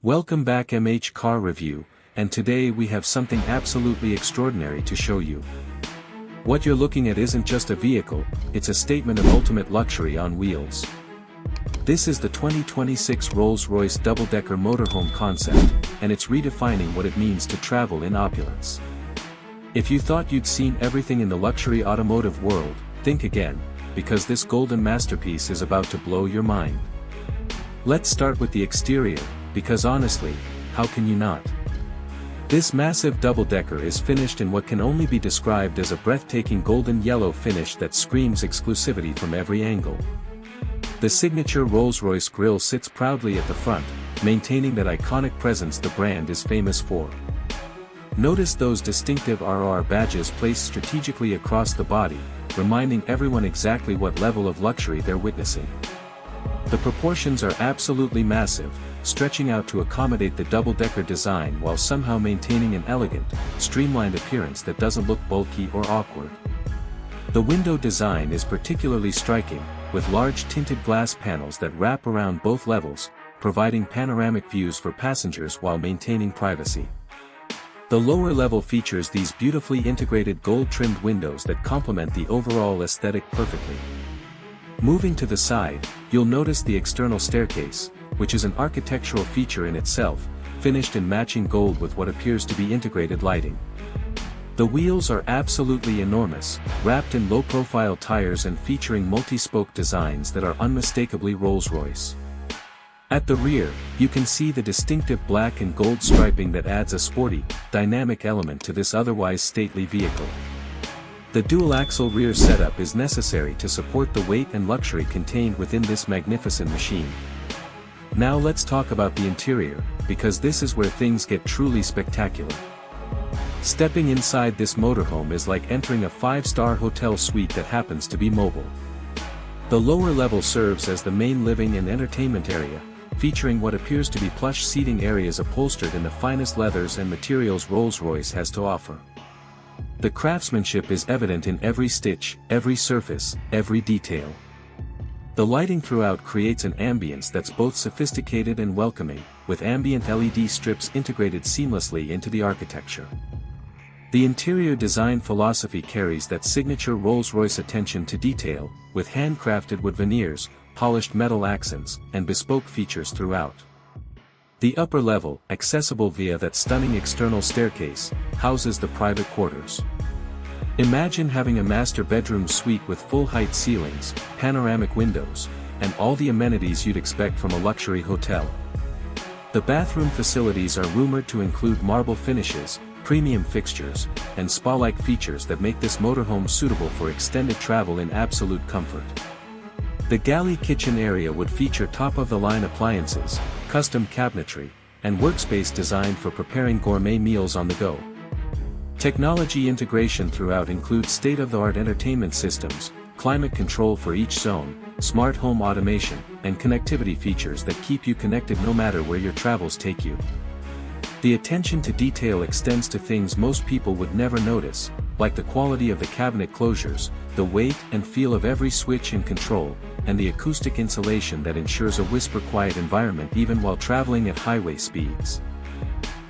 Welcome back MH Car Review, and today we have something absolutely extraordinary to show you. What you're looking at isn't just a vehicle, it's a statement of ultimate luxury on wheels. This is the 2026 Rolls-Royce double-decker motorhome concept, and it's redefining what it means to travel in opulence. If you thought you'd seen everything in the luxury automotive world, think again, because this golden masterpiece is about to blow your mind. Let's start with the exterior, because honestly, how can you not? This massive double-decker is finished in what can only be described as a breathtaking golden yellow finish that screams exclusivity from every angle. The signature Rolls-Royce grille sits proudly at the front, maintaining that iconic presence the brand is famous for. Notice those distinctive RR badges placed strategically across the body, reminding everyone exactly what level of luxury they're witnessing. The proportions are absolutely massive, stretching out to accommodate the double-decker design while somehow maintaining an elegant, streamlined appearance that doesn't look bulky or awkward. The window design is particularly striking, with large tinted glass panels that wrap around both levels, providing panoramic views for passengers while maintaining privacy. The lower level features these beautifully integrated gold-trimmed windows that complement the overall aesthetic perfectly. Moving to the side, you'll notice the external staircase, which is an architectural feature in itself, finished in matching gold with what appears to be integrated lighting. The wheels are absolutely enormous, wrapped in low-profile tires and featuring multi-spoke designs that are unmistakably Rolls-Royce. At the rear, you can see the distinctive black and gold striping that adds a sporty, dynamic element to this otherwise stately vehicle. The dual-axle rear setup is necessary to support the weight and luxury contained within this magnificent machine. Now let's talk about the interior, because this is where things get truly spectacular. Stepping inside this motorhome is like entering a 5-star hotel suite that happens to be mobile. The lower level serves as the main living and entertainment area, featuring what appears to be plush seating areas upholstered in the finest leathers and materials Rolls-Royce has to offer. The craftsmanship is evident in every stitch, every surface, every detail. The lighting throughout creates an ambience that's both sophisticated and welcoming, with ambient LED strips integrated seamlessly into the architecture. The interior design philosophy carries that signature Rolls-Royce attention to detail, with handcrafted wood veneers, polished metal accents, and bespoke features throughout. The upper level, accessible via that stunning external staircase, houses the private quarters. Imagine having a master bedroom suite with full-height ceilings, panoramic windows, and all the amenities you'd expect from a luxury hotel. The bathroom facilities are rumored to include marble finishes, premium fixtures, and spa-like features that make this motorhome suitable for extended travel in absolute comfort. The galley kitchen area would feature top-of-the-line appliances, custom cabinetry, and workspace designed for preparing gourmet meals on the go. Technology integration throughout includes state-of-the-art entertainment systems, climate control for each zone, smart home automation, and connectivity features that keep you connected no matter where your travels take you. The attention to detail extends to things most people would never notice, like the quality of the cabinet closures, the weight and feel of every switch and control, and the acoustic insulation that ensures a whisper-quiet environment even while traveling at highway speeds.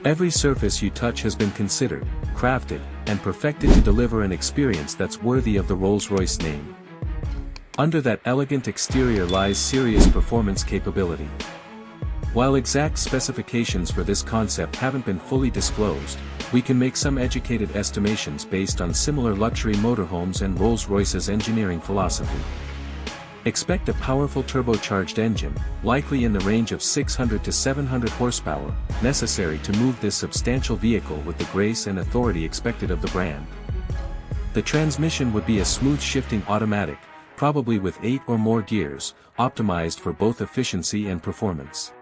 Every surface you touch has been considered, crafted, and perfected to deliver an experience that's worthy of the Rolls-Royce name. Under that elegant exterior lies serious performance capability. While exact specifications for this concept haven't been fully disclosed, we can make some educated estimations based on similar luxury motorhomes and Rolls-Royce's engineering philosophy. Expect a powerful turbocharged engine, likely in the range of 600 to 700 horsepower, necessary to move this substantial vehicle with the grace and authority expected of the brand. The transmission would be a smooth shifting automatic, probably with 8 or more gears, optimized for both efficiency and performance.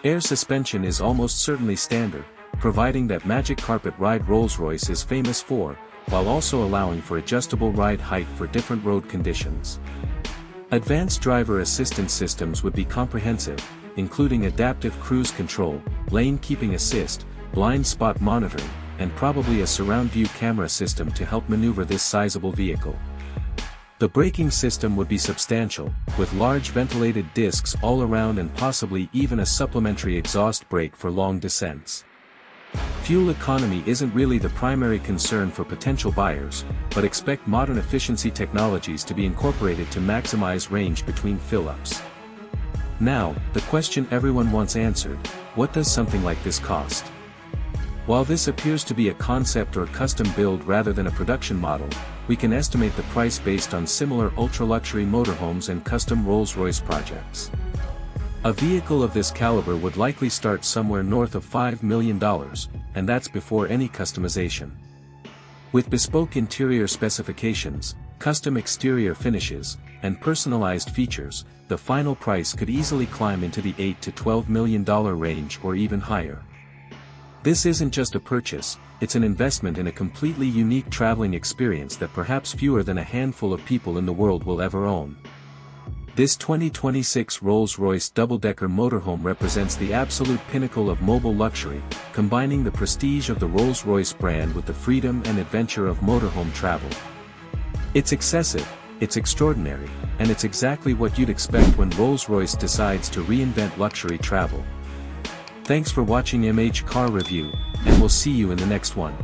Air suspension is almost certainly standard, providing that magic carpet ride Rolls-Royce is famous for, while also allowing for adjustable ride height for different road conditions. Advanced driver assistance systems would be comprehensive, including adaptive cruise control, lane keeping assist, blind spot monitoring, and probably a surround view camera system to help maneuver this sizable vehicle. The braking system would be substantial, with large ventilated discs all around and possibly even a supplementary exhaust brake for long descents. Fuel economy isn't really the primary concern for potential buyers, but expect modern efficiency technologies to be incorporated to maximize range between fill-ups. Now, the question everyone wants answered: what does something like this cost? While this appears to be a concept or custom build rather than a production model, we can estimate the price based on similar ultra-luxury motorhomes and custom Rolls-Royce projects. A vehicle of this caliber would likely start somewhere north of $5 million, and that's before any customization. With bespoke interior specifications, custom exterior finishes, and personalized features, the final price could easily climb into the $8 to $12 million range or even higher. This isn't just a purchase, it's an investment in a completely unique traveling experience that perhaps fewer than a handful of people in the world will ever own. This 2026 Rolls-Royce double-decker motorhome represents the absolute pinnacle of mobile luxury, combining the prestige of the Rolls-Royce brand with the freedom and adventure of motorhome travel. It's excessive, it's extraordinary, and it's exactly what you'd expect when Rolls-Royce decides to reinvent luxury travel. Thanks for watching MH Car Review, and we'll see you in the next one.